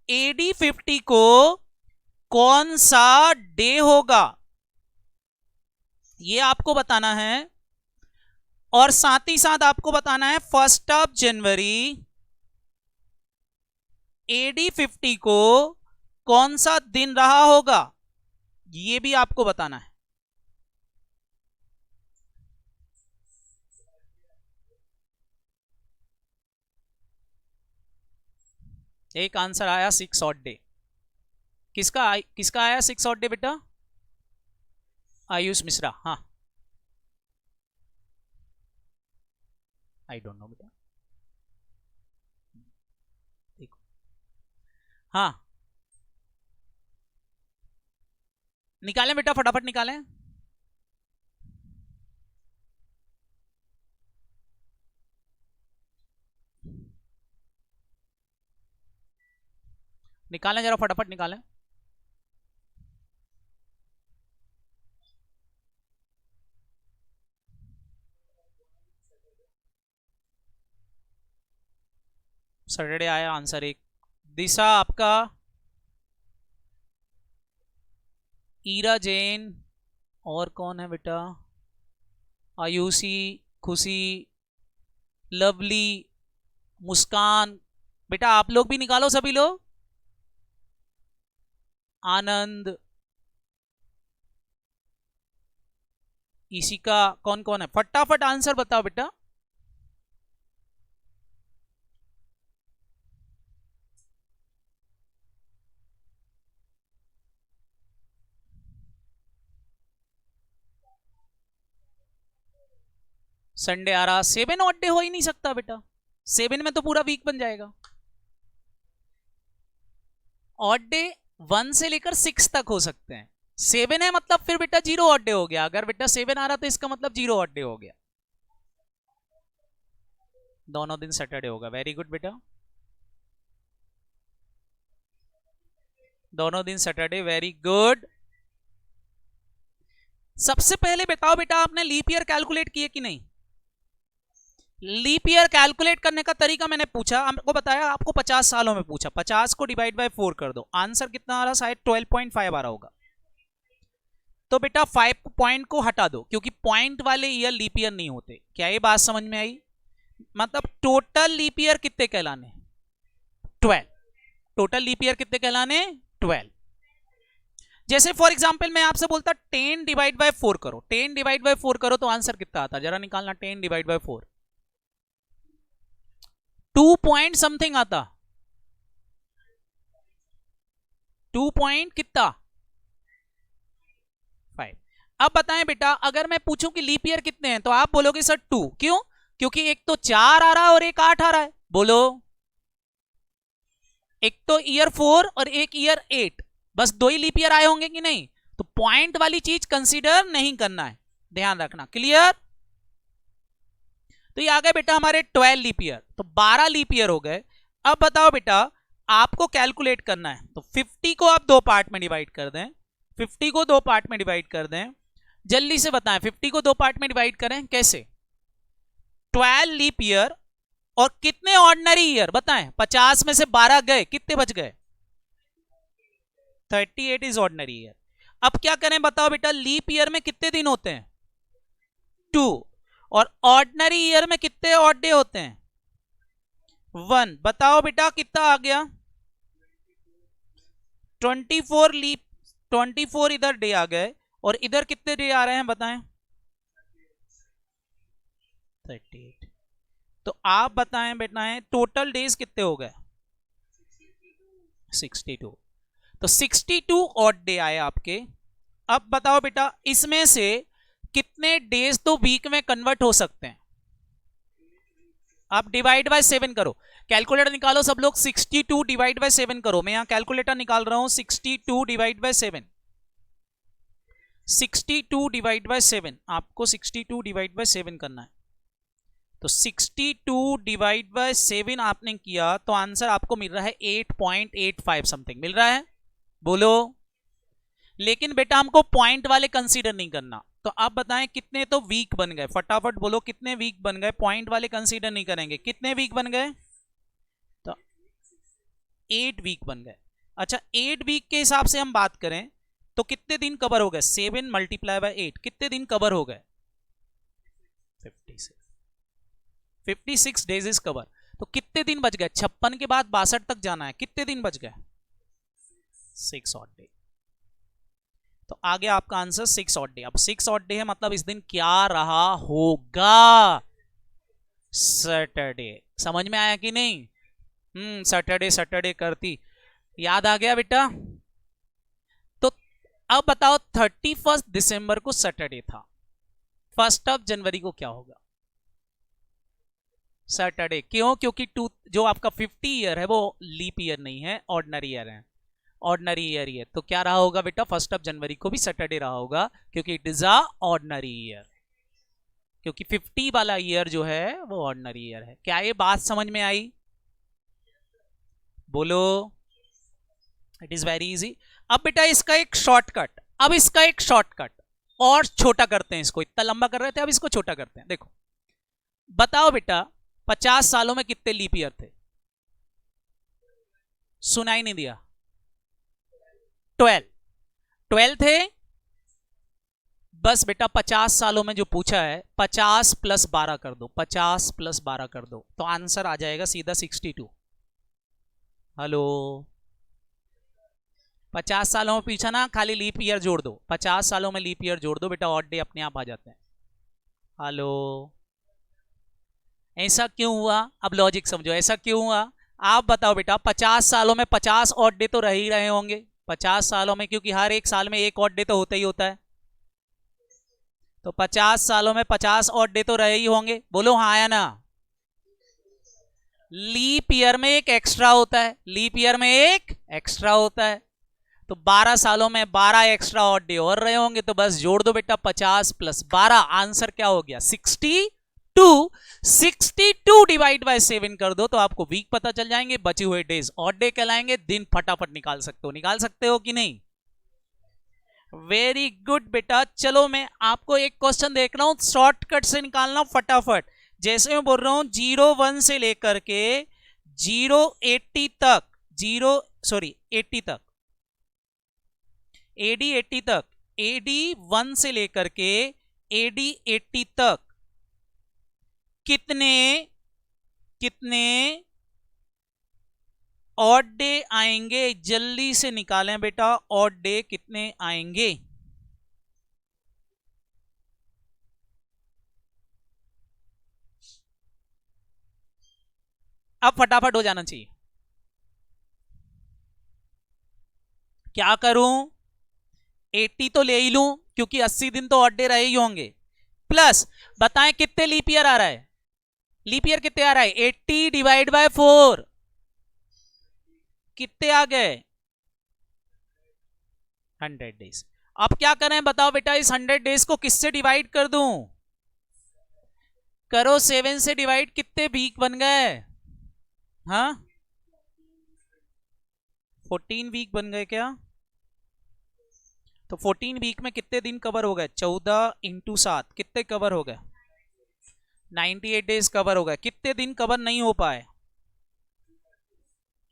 AD 50 को कौन सा डे होगा, ये आपको बताना है। और साथ ही साथ आपको बताना है 1 जनवरी AD 50 को कौन सा दिन रहा होगा, ये भी आपको बताना है। एक आंसर आया 6 ऑड डे। किसका आया 6 ऑड डे बेटा? आयुष मिश्रा। हाँ, आई डोंट नो बेटा, देखो। हाँ, निकालें बेटा, फटाफट निकालें। निकालें जरा, फटाफट निकालें। सैटरडे आया आंसर 1। दिशा आपका, ईरा जैन, और कौन है बेटा? आयुषी, खुशी, लवली, मुस्कान। बेटा आप लोग भी निकालो, सभी लोग। आनंद, ईशिका, कौन कौन है? फटाफट आंसर बताओ बेटा। संडे आ रहा, 7 ऑड डे हो ही नहीं सकता बेटा, 7 में तो पूरा वीक बन जाएगा। ऑड डे 1 से लेकर 6 तक हो सकते हैं, 7 है मतलब फिर बेटा 0 ऑड डे हो गया। अगर बेटा 7 आ रहा तो इसका मतलब 0 ऑड डे हो गया। दोनों दिन सैटरडे होगा। वेरी गुड बेटा, दोनों दिन सैटरडे। Very good. सबसे पहले बताओ बेटा, आपने लीप ईयर कैलकुलेट किए कि नहीं? लीप ईयर कैलकुलेट करने का तरीका मैंने पूछा, आपको बताया आपको 50 सालों में पूछा, 50 को डिवाइड बाय 4 कर दो, आंसर कितना आ रहा? शायद 12.5 आ रहा होगा। तो बेटा 5 पॉइंट को हटा दो, क्योंकि पॉइंट वाले ईयर लीप ईयर नहीं होते। क्या ये बात समझ में आई? मतलब टोटल लीप ईयर कितने कहलाने? 12। टोटल लीप ईयर कितने कहलाने? 12। जैसे फॉर एग्जांपल मैं आपसे बोलता 10 डिवाइड बाय 4 करो, 10 डिवाइड बाय 4 करो तो आंसर कितना आता? जरा निकालना। 10 डिवाइड बाय 4 2 पॉइंट समथिंग आता। 2 पॉइंट कितना? 5। अब बताएं बेटा, अगर मैं पूछूं कि लीप ईयर कितने हैं तो आप बोलोगे सर 2। क्यों? क्योंकि एक तो 4 आ रहा है और एक 8 आ रहा है। बोलो, एक तो ईयर 4 और एक ईयर 8, बस 2 ही लीप ईयर आए होंगे कि नहीं? तो पॉइंट वाली चीज कंसीडर नहीं करना है, ध्यान रखना। क्लियर? तो ये आ गए बेटा हमारे 12 लीप ईयर, तो 12 लीप ईयर हो गए। अब बताओ बेटा, आपको कैलकुलेट करना है तो 50 को आप 2 पार्ट में डिवाइड कर दें, 50 को 2 पार्ट में डिवाइड कर दें। जल्दी से बताएं 50 को 2 पार्ट में डिवाइड करें कैसे? 12 लीप ईयर और कितने ऑर्डिनरी ईयर बताएं? 50 में से 12 गए, कितने बच गए? 38 इज ऑर्डिनरी ईयर। अब क्या करें बताओ बेटा, लीप ईयर में कितने दिन होते हैं? 2। और ऑर्डिनरी ईयर में कितने ऑड डे होते हैं? 1। बताओ बेटा कितना आ गया? 24 लीप, 24 इधर डे आ गए और इधर कितने डे आ रहे हैं बताएं? 38। तो आप बताएं बेटा टोटल डेज कितने हो गए? 62। तो 62 ऑड डे आए आपके। अब बताओ बेटा, इसमें से कितने डेज तो वीक में कन्वर्ट हो सकते हैं? आप डिवाइड बाय 7 करो, कैलकुलेटर निकालो सब लोग। 62 डिवाइड बाय 7 करो, मैं यहां कैलकुलेटर निकाल रहा हूं। 62 डिवाइड बाय 7, 62 डिवाइड बाय 7, आपको 62 डिवाइड बाय 7 करना है। तो 62 डिवाइड बाय 7 आपने किया तो आंसर आपको मिल रहा है 8.85 समथिंग मिल रहा है। बोलो, लेकिन बेटा हमको पॉइंट वाले कंसीडर नहीं करना। तो आप बताएं कितने तो वीक बन गए, फटाफट बोलो कितने वीक बन गए? पॉइंट वाले कंसीडर नहीं करेंगे। कितने वीक बन गए? तो 8 वीक बन गए। अच्छा, 8 वीक के हिसाब से हम बात करें तो कितने दिन कवर हो गए? 7 मल्टीप्लाई बाय 8, कितने दिन कवर हो गए? 56। 56 डेज इज कवर। तो कितने दिन बच गए? 56 के बाद 62 तक जाना है, कितने दिन बच गए? 6 ऑड डे। तो आ गया आपका आंसर 6 ऑड डे। अब 6 ऑड डे है मतलब इस दिन क्या रहा होगा? सैटरडे। समझ में आया कि नहीं? सैटरडे सैटरडे करती याद आ गया बेटा? तो अब बताओ 31 दिसंबर को सैटरडे था, 1 जनवरी को क्या होगा? सैटरडे। क्यों? क्योंकि जो आपका 50 ईयर है वो लीप ईयर नहीं है, ऑर्डिनरी ईयर है, ऑर्डिनरी ईयर ही है। तो क्या रहा होगा बेटा? 1 जनवरी को भी सैटरडे रहा होगा क्योंकि it is a ordinary year, क्योंकि 50 वाला ईयर जो है वो ऑर्डिनरी ईयर है। क्या ये बात समझ में आई? बोलो, इट इज वेरी इजी। अब बेटा इसका एक शॉर्टकट, अब इसका एक शॉर्टकट और छोटा करते हैं इसको, इतना लंबा कर रहे थे अब इसको छोटा करते हैं। देखो बताओ बेटा 50 सालों में कितने लीप ईयर थे? सुनाई नहीं दिया। 12 थे। बस बेटा 50 सालों में जो पूछा है 50 प्लस 12 कर दो, 50 प्लस 12 कर दो तो आंसर आ जाएगा सीधा 62। हेलो, 50 सालों में पूछा ना, खाली लीप ईयर जोड़ दो, 50 सालों में लीप ईयर जोड़ दो बेटा, ऑड डे अपने आप आ जाते हैं। हेलो, ऐसा क्यों हुआ? अब लॉजिक समझो, ऐसा क्यों हुआ? आप बताओ बेटा 50 सालों में 50 ऑड डे तो रह ही रहे होंगे 50 सालों में, क्योंकि हर एक साल में एक ऑड डे तो होता ही होता है। तो 50 सालों में 50 ऑड डे तो रहे ही होंगे। बोलो हाँ या ना? लीप ईयर में एक एक्स्ट्रा होता है, लीप ईयर में एक एक्स्ट्रा होता है। तो 12 सालों में 12 एक्स्ट्रा ऑड डे और रहे होंगे। तो बस जोड़ दो बेटा 50 प्लस 12, आंसर क्या हो गया? 62। 62 डिवाइड बाय 7 कर दो तो आपको वीक पता चल जाएंगे, बचे हुए डेज ऑड डे कहलाएंगे। दिन फटाफट निकाल सकते हो, निकाल सकते हो कि नहीं? वेरी गुड बेटा। चलो मैं आपको एक क्वेश्चन देख रहा हूं, शॉर्टकट से निकालना फटाफट। जैसे मैं बोल रहा हूं 01 से लेकर के 080 तक, 80 तक, AD 80 तक, AD 1 से लेकर के AD 80 तक कितने ऑड डे आएंगे, जल्दी से निकालें बेटा, ऑड डे कितने आएंगे? अब फटाफट हो जाना चाहिए। क्या करूं? 80 तो ले ही लूं क्योंकि 80 दिन तो ऑड डे रहे ही होंगे, प्लस बताएं कितने लीप ईयर आ रहा है? लीप ईयर कितने आ रहा है? 80 डिवाइड बाय 4 कितने आ गए? 100 डेज। अब क्या करें बताओ बेटा, इस 100 डेज को किससे डिवाइड कर दूं? करो 7 से डिवाइड, कितने वीक बन गए? हाँ 14 वीक बन गए क्या? तो 14 वीक में कितने दिन कवर हो गए? 14 इंटू 7 कितने कवर हो गए? 98 डेज कवर हो गए। कितने दिन कवर नहीं हो पाए?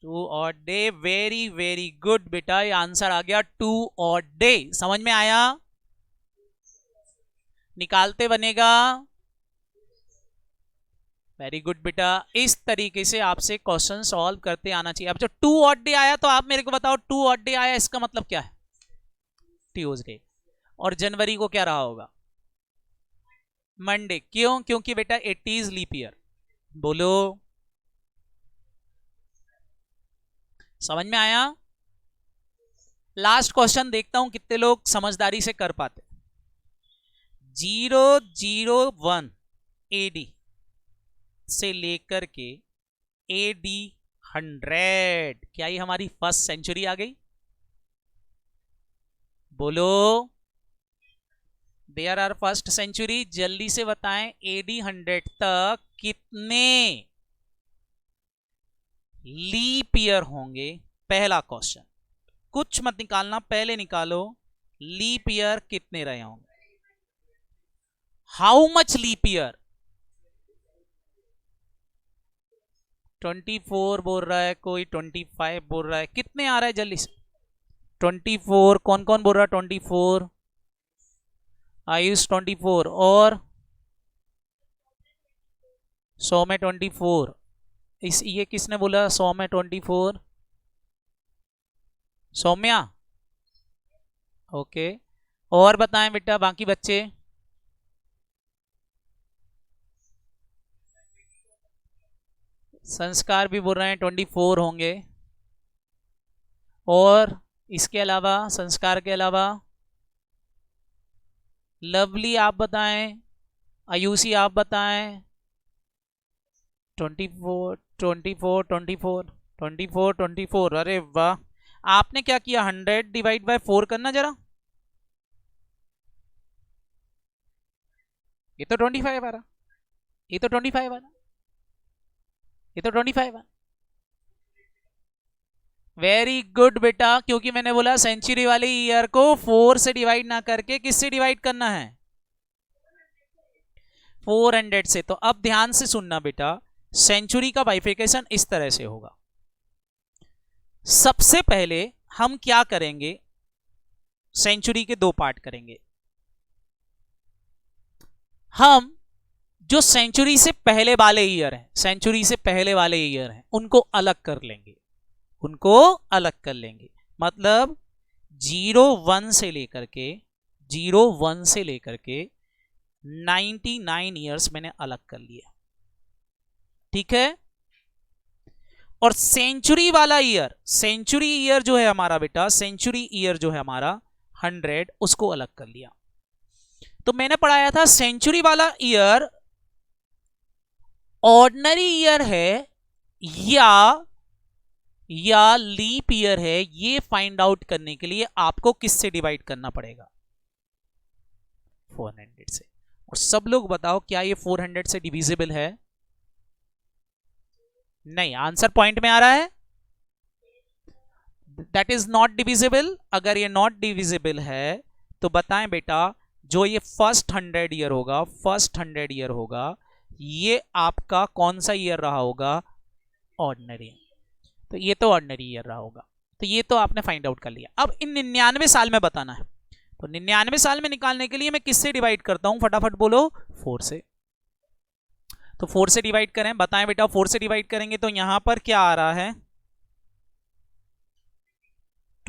2 odd day. Very very good बेटा, ये आंसर आ गया 2 ऑड डे। समझ में आया? निकालते बनेगा। वेरी गुड बेटा, इस तरीके से आपसे क्वेश्चन सॉल्व करते आना चाहिए। अब जो 2 ऑड डे आया तो आप मेरे को बताओ 2 ऑड डे आया इसका मतलब क्या है? ट्यूसडे। और जनवरी को क्या रहा होगा? मंडे। क्यों? क्योंकि बेटा 80s लीप ईयर। बोलो, समझ में आया? लास्ट क्वेश्चन देखता हूं कितने लोग समझदारी से कर पाते। 001 AD से लेकर के AD 100, क्या ये हमारी फर्स्ट सेंचुरी आ गई? बोलो, देयर आर फर्स्ट सेंचुरी। जल्दी से बताएं AD 100 तक कितने लीप ईयर होंगे? पहला क्वेश्चन, कुछ मत निकालना, पहले निकालो लीप ईयर कितने रहे होंगे? How much leap year? 24 बोल रहा है कोई, 25 बोल रहा है, कितने आ रहा है जल्दी से? 24। कौन कौन बोल रहा है 24? आयुष 24। और 100 में 24। ये किसने बोला 100 में 24? सौम्या। ओके, और बताएं बेटा बाकी बच्चे। संस्कार भी बोल रहे हैं 24 होंगे। और इसके अलावा, संस्कार के अलावा लवली आप बताएं, आयुषी आप बताएं। 24 24 24 24 24। अरे वाह, आपने क्या किया? 100 डिवाइड बाय 4 करना जरा। ये तो 25 आ रहा, ये तो 25 आ रहा, ये तो 25 आ। वेरी गुड बेटा, क्योंकि मैंने बोला सेंचुरी वाले ईयर को 4 से डिवाइड ना करके किससे डिवाइड करना है? 400 से। तो अब ध्यान से सुनना बेटा, सेंचुरी का बाइफिकेशन इस तरह से होगा। सबसे पहले हम क्या करेंगे, सेंचुरी के 2 पार्ट करेंगे। हम जो सेंचुरी से पहले वाले ईयर हैं, सेंचुरी से पहले वाले ईयर हैं, उनको अलग कर लेंगे, उनको अलग कर लेंगे। मतलब 01 से लेकर के 01 से लेकर के 99 ईयर्स मैंने अलग कर लिया, ठीक है। और सेंचुरी वाला ईयर, सेंचुरी ईयर जो है हमारा बेटा, सेंचुरी ईयर जो है हमारा 100, उसको अलग कर लिया। तो मैंने पढ़ाया था सेंचुरी वाला ईयर ऑर्डिनरी ईयर है या लीप ईयर है, ये फाइंड आउट करने के लिए आपको किससे डिवाइड करना पड़ेगा? 400 से। और सब लोग बताओ क्या ये 400 से डिविजिबल है? नहीं। आंसर पॉइंट में आ रहा है, दैट इज नॉट डिविजिबल। अगर ये नॉट डिविजिबल है तो बताएं बेटा, जो ये फर्स्ट 100 ईयर होगा, फर्स्ट 100 ईयर होगा, ये आपका कौन सा ईयर रहा होगा? ऑर्डिनरी। तो ये तो ऑर्डिनरी ईयर रहा होगा। तो ये तो आपने फाइंड आउट कर लिया। अब इन 99 साल में बताना है। तो 99 साल में निकालने के लिए मैं किससे डिवाइड करता हूं? फटाफट बोलो। 4 से। तो 4 से डिवाइड करें, बताएं बेटा 4 से डिवाइड करेंगे तो यहां पर क्या आ रहा है?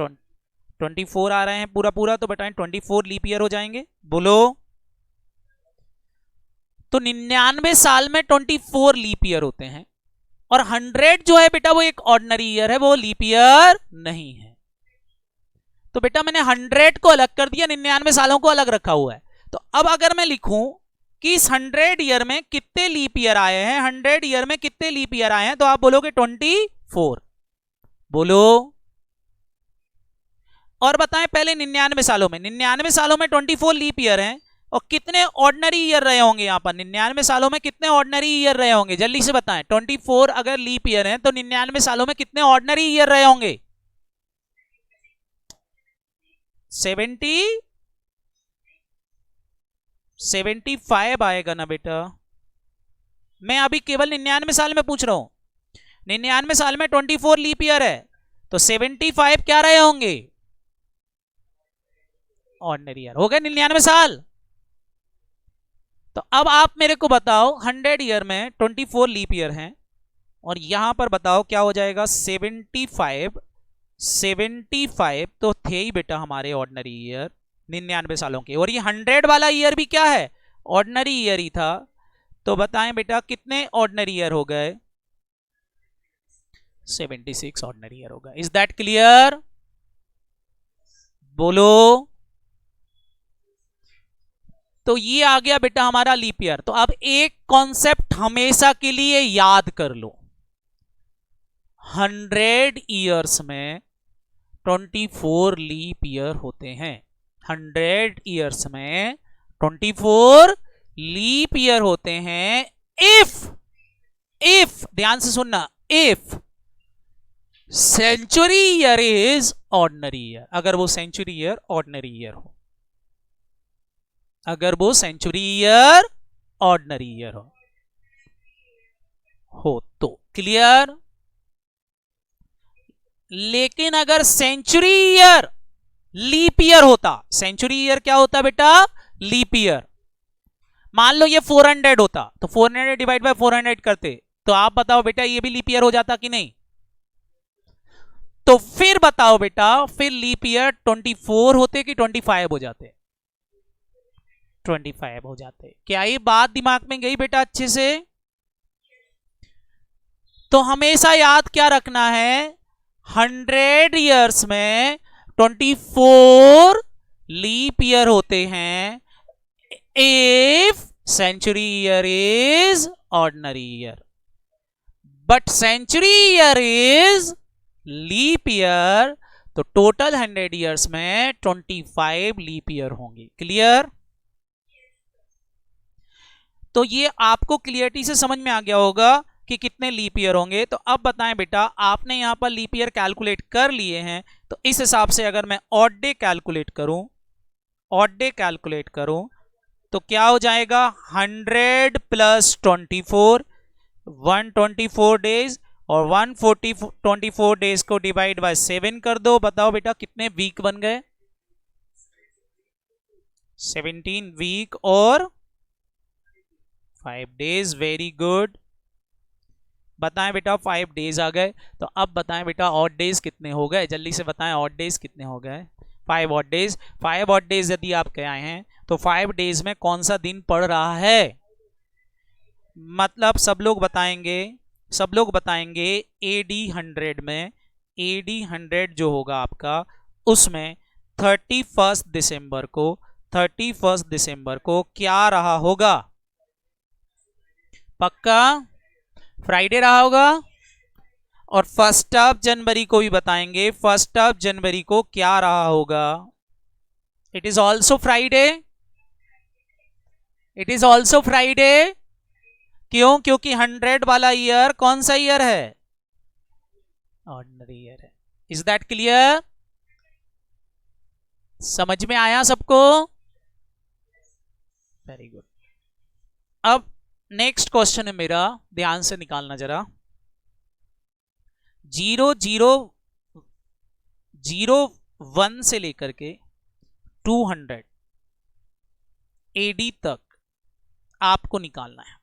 24 आ रहे हैं पूरा पूरा, तो बताएं 24 लीप ईयर हो जाएंगे, बोलो। तो 99 साल में 24 लीप ईयर होते हैं, और 100 जो है बेटा वो एक ऑर्डिनरी ईयर है, वो लीप ईयर नहीं है। तो बेटा मैंने 100 को अलग कर दिया, 99 सालों को अलग रखा हुआ है। तो अब अगर मैं लिखूं कि इस 100 ईयर में कितने लीप ईयर आए हैं, 100 ईयर में कितने लीप ईयर आए हैं, तो आप बोलोगे 24, बोलो। और बताएं पहले 99 सालों में, 99 सालों में 24 लीप ईयर हैं, और कितने ऑर्डिनरी ईयर रहे होंगे यहां पर 99 सालों में, कितने ऑर्डिनरी ईयर रहे होंगे, जल्दी से बताएं। 24 अगर लीप ईयर है तो 99 सालों में कितने ऑर्डिनरी ईयर रहे होंगे? 75 आएगा ना बेटा। मैं अभी केवल 99 साल में पूछ रहा हूं, 99 साल में 24 लीप ईयर है, तो 75 क्या रहे होंगे? ऑर्डिनरी ईयर हो गए 99 साल। तो अब आप मेरे को बताओ 100 ईयर में 24 लीप ईयर हैं, और यहां पर बताओ क्या हो जाएगा? 75 तो थे ही बेटा हमारे ऑर्डिनरी ईयर 99 सालों के, और ये 100 वाला ईयर भी क्या है? ऑर्डिनरी ईयर ही था। तो बताएं बेटा कितने ऑर्डिनरी ईयर हो गए? 76 ऑर्डिनरी ईयर हो गए। Is that clear? बोलो। तो ये आ गया बेटा हमारा लीप ईयर। तो अब एक कॉन्सेप्ट हमेशा के लिए याद कर लो, 100 ईयर्स में 24 लीप ईयर होते हैं, 100 ईयर्स में 24 लीप ईयर होते हैं। इफ ध्यान से सुनना, if century year is ordinary year, अगर वो सेंचुरी ईयर ऑर्डिनरी ईयर हो, अगर वो सेंचुरी ईयर ऑर्डिनरी ईयर हो तो क्लियर। लेकिन अगर सेंचुरी ईयर लीप ईयर होता, सेंचुरी ईयर क्या होता बेटा? Leap year. मान लो ये 400 होता, तो 400 डिवाइड बाय 400 करते, तो आप बताओ बेटा ये भी लीप ईयर हो जाता कि नहीं? तो फिर बताओ बेटा, फिर लीप ईयर 24 होते कि 25 हो जाते? 25 हो जाते। क्या ये बात दिमाग में गई बेटा अच्छे से? तो हमेशा याद क्या रखना है, 100 ईयर्स में 24 लीप ईयर होते हैं if century year is ordinary year, but century year is leap year, तो टोटल 100 ईयर्स में 25 लीप ईयर होंगे। क्लियर? तो ये आपको क्लियरिटी से समझ में आ गया होगा कि कितने लीप ईयर होंगे। तो अब बताएं बेटा, आपने यहां पर लीप ईयर कैलकुलेट कर लिए हैं, तो इस हिसाब से अगर मैं ऑड डे कैलकुलेट करूं, तो क्या हो जाएगा? 100 प्लस 24, 124 डेज, और 124 डेज को डिवाइड बाय 7 कर दो। बताओ बेटा कितने वीक बन गए? 17 वीक और 5 डेज। Very good. बताएं बेटा 5 डेज आ गए। तो अब बताएं बेटा ऑड डेज कितने हो गए? जल्दी से बताएं ऑड डेज कितने हो गए? 5 ऑड डेज। 5 ऑड डेज यदि आप कह आए हैं, तो 5 डेज में कौन सा दिन पड़ रहा है? मतलब सब लोग बताएंगे AD 100 में, AD 100 जो होगा आपका, उसमें 31 दिसंबर को क्या रहा होगा? पक्का फ्राइडे रहा होगा। और 1 जनवरी को भी बताएंगे, 1 जनवरी को क्या रहा होगा? It is also Friday. क्यों? क्योंकि 100 वाला ईयर कौन सा ईयर है? ऑर्डिनरी ईयर है। Is that clear? समझ में आया सबको? Very good. अब नेक्स्ट क्वेश्चन है मेरा, ध्यान से निकालना जरा। 001 से लेकर के 200 AD तक आपको निकालना है,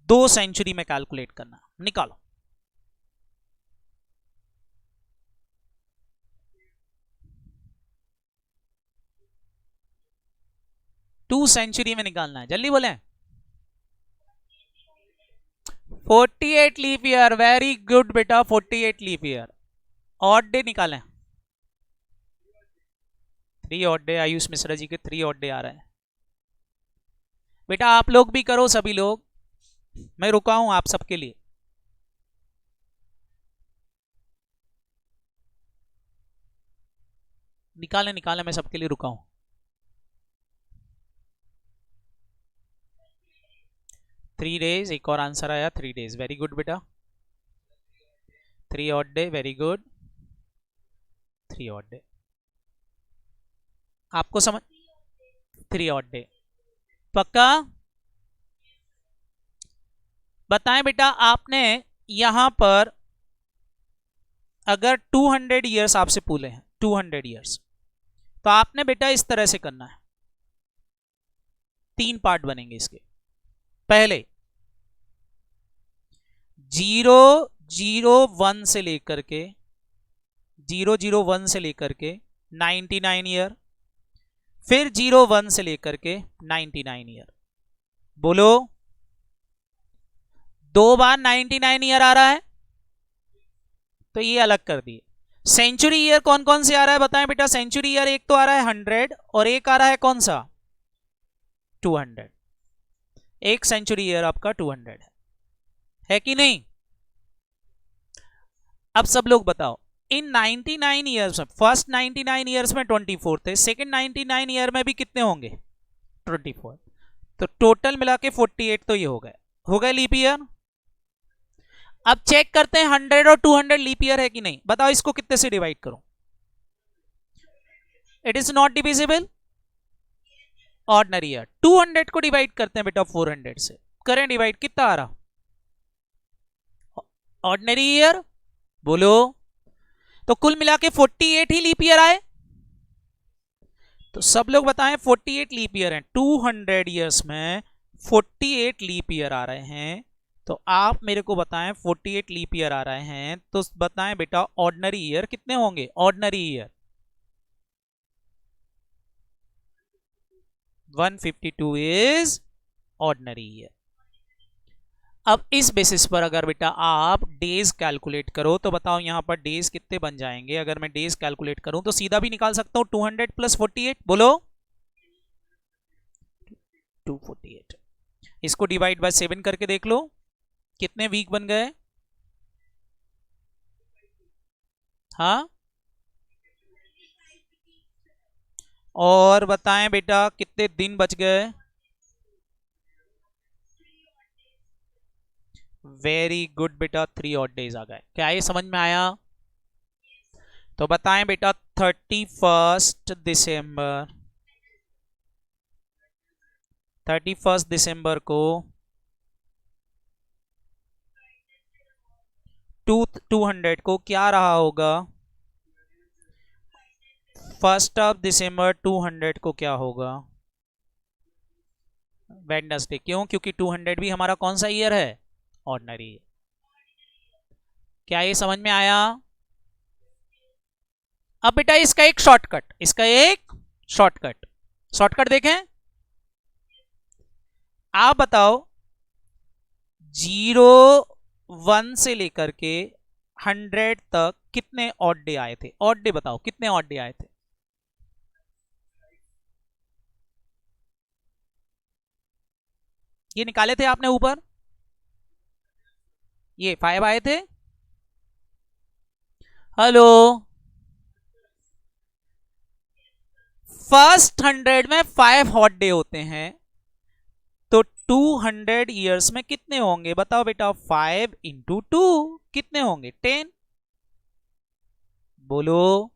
2 सेंचुरी में कैलकुलेट करना। निकालो। 2 सेंचुरी में निकालना है, जल्दी बोले। 48 लीप ईयर, वेरी गुड बेटा, 48 लीप ईयर। ऑड डे निकालें, 3 ऑड डे, आयुष मिश्रा जी के 3 ऑड डे आ रहे हैं। बेटा आप लोग भी करो, सभी लोग, मैं रुका हूं आप सबके लिए। निकालें निकालें, मैं सबके लिए रुका हूं। 3 डेज, एक और आंसर आया 3 डेज, वेरी गुड बेटा। 3 odd day, very good, 3 odd day. आपको समझ, 3 ऑड डे पक्का? बताएं बेटा, आपने यहां पर अगर 200 ईयर्स आपसे पूछे हैं, 200 ईयर्स, तो आपने बेटा इस तरह से करना है। 3 पार्ट बनेंगे इसके। पहले 001 से लेकर के 001 से लेकर के 99 ईयर, फिर 01 से लेकर के 99 ईयर। बोलो, 2 बार 99 ईयर आ रहा है, तो ये अलग कर दिए। सेंचुरी ईयर कौन कौन से आ रहा है बताएं बेटा? सेंचुरी ईयर एक तो आ रहा है 100 और एक आ रहा है कौन सा? 200। एक सेंचुरी ईयर आपका 200 है कि नहीं? अब सब लोग बताओ, इन 99 ईयर्स में, फर्स्ट 99 ईयर्स में 24 थे, सेकंड 99 ईयर में भी कितने होंगे? 24। तो टोटल मिला के 48 तो ये हो गए लीप ईयर। अब चेक करते हैं 100 और 200 लीप ईयर है कि नहीं। बताओ इसको कितने से डिवाइड करूं? It is not divisible, ordinary year. 200 को डिवाइड करते हैं बेटा 400 से, करें डिवाइड, कितना आ रहा? Ordinary year. बोलो, तो कुल मिला के 48 ही लीप ईयर आए। तो सब लोग बताएं 48 लीप ईयर हैं, 200 ईयर्स में 48 लीप ईयर आ रहे हैं। तो आप मेरे को बताएं 48 लीप ईयर आ रहे हैं, तो बताएं बेटा ऑर्डिनरी ईयर कितने होंगे? Ordinary year 152 is ordinary year. अब इस बेसिस पर अगर बेटा आप डेज कैलकुलेट करो तो बताओ यहां पर डेज कितने बन जाएंगे? अगर मैं डेज कैलकुलेट करूं तो सीधा भी निकाल सकता हूं, 200 प्लस 48। बोलो, 248। इसको डिवाइड बाय 7 करके देख लो कितने वीक बन गए। हाँ, और बताएं बेटा कितने दिन बच गए? वेरी गुड बेटा, 3 ऑड डेज आ गए। क्या ये समझ में आया? तो बताएं बेटा 31 दिसंबर, 31 दिसंबर को 200 को क्या रहा होगा? 1 दिसंबर 200 को क्या होगा? वेडनेसडे। क्यों? क्योंकि 200 भी हमारा कौन सा ईयर है? ऑर्डिनरी। क्या ये समझ में आया? अब बेटा इसका एक शॉर्टकट, शॉर्टकट देखें। आप बताओ 01 से लेकर के 100 तक कितने ऑड डे आए थे? ऑड डे बताओ, कितने ऑड डे आए थे? ये निकाले थे आपने ऊपर, ये 5 आए थे। हेलो, फर्स्ट 100 में 5 हॉट डे होते हैं, तो 200 ईयर्स में कितने होंगे बताओ बेटा? 5 इंटू 2 कितने होंगे? 10। बोलो,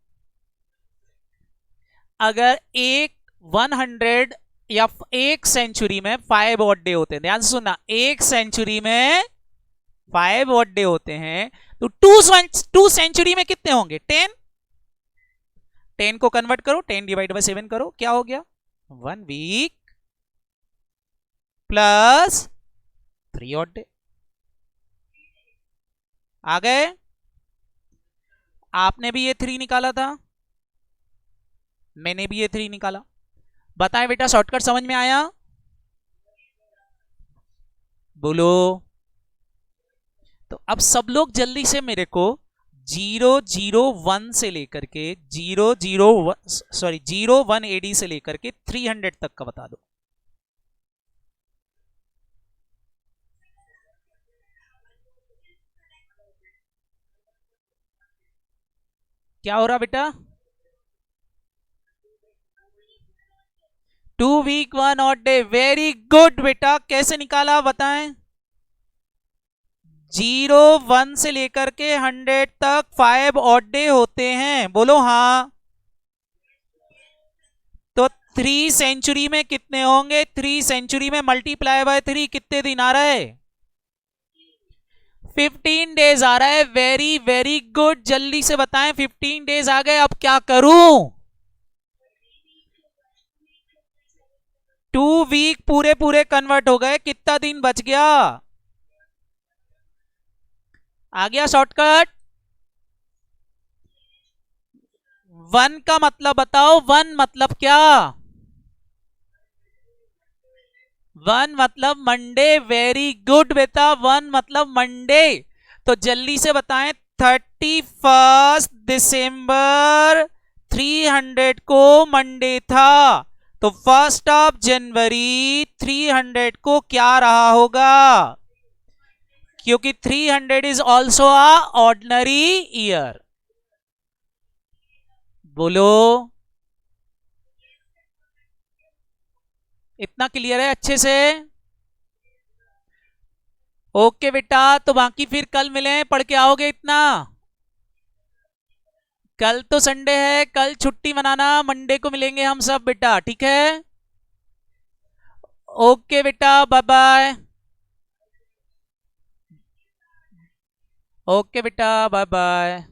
अगर एक 100 या एक सेंचुरी में 5 ऑड डे होते हैं, ध्यान से सुनना, एक सेंचुरी में 5 ऑड डे होते हैं, तो 2 सेंचुरी में कितने होंगे? 10। 10 को कन्वर्ट करो, 10 डिवाइड बाय 7 करो, क्या हो गया? 1 वीक प्लस 3 ऑड डे। आ गए? आपने भी ये 3 निकाला था, मैंने भी ये 3 निकाला। बताएं बेटा, शॉर्टकट समझ में आया? बोलो। तो अब सब लोग जल्दी से मेरे को 001 से लेकर के 01 एडी से लेकर के 300 तक का बता दो। क्या हो रहा बेटा? 2 week 1 odd day. Very good बेटा, कैसे निकाला बताएं? 01 से लेकर के 100 तक 5 ऑड डे होते हैं। बोलो हाँ। तो 3 सेंचुरी में कितने होंगे? 3 सेंचुरी में मल्टीप्लाई बाय 3 कितने दिन आ रहा है? 15 डेज आ रहा है। वेरी वेरी गुड, जल्दी से बताएं। 15 डेज आ गए, अब क्या करूं? 2 वीक पूरे पूरे कन्वर्ट हो गए, कितना दिन बच गया? आ गया शॉर्टकट? 1 का मतलब बताओ। 1 मतलब क्या? 1 मतलब मंडे। वेरी गुड बेटा, 1 मतलब मंडे। तो जल्दी से बताएं, 31 दिसंबर 300 को मंडे था, तो 1 जनवरी 300 को क्या रहा होगा? क्योंकि 300 is also a ordinary year. बोलो। इतना क्लियर है अच्छे से? ओके बेटा, तो बाकी फिर कल मिले, पढ़ के आओगे इतना? कल तो संडे है, कल छुट्टी मनाना, मंडे को मिलेंगे हम सब बेटा, ठीक है? ओके बेटा, बाय बाय। ओके बेटा, बाय बाय।